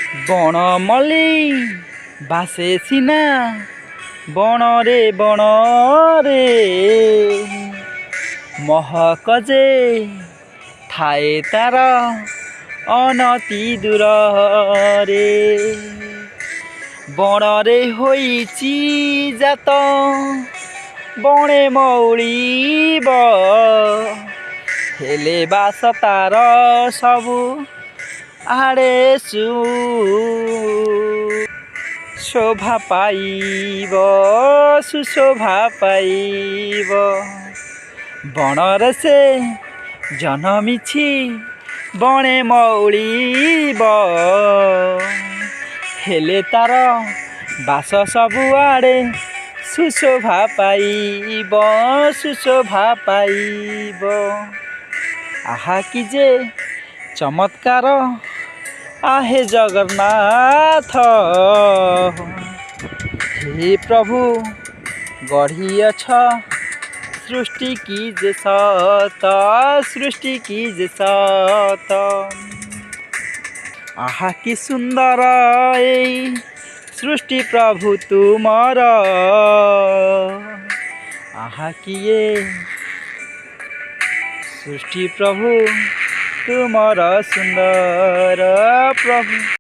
ବଣମଲ୍ଲି ବାସେ ସିନା ବଣରେ ବଣରେ, ମହକ ଯେ ଥାଏ ତାର ଅନତି ଦୂରରେ। ବଣରେ ହୋଇଛି ଜାତ ବଣେ ମଉଳିବ, ହେଲେ ବାସ ତାର ସବୁ ଆଡ଼େ ଶୋଭା ପାଇବ, ସୁଶୋଭା ପାଇବ। ବଣରେ ସେ ଜନମିଛି ବଣେ ମଉଳିବ, ହେଲେ ତାର ବାସ ସବୁଆଡ଼େ ସୁଶୋଭା ପାଇବ, ସୁଶୋଭା ପାଇବ। ଆହା କି ଯେ ଚମତ୍କାର, आहे ଜଗନ୍ନାଥ। हे प्रभु गढ़ियछ सृष्टि की जे सत, सृष्टि की जे सत। आहा कि सुंदर ए सृष्टि प्रभु तुमर, आहा कि ये सृष्टि प्रभु तुमर सुंदर प्रभु।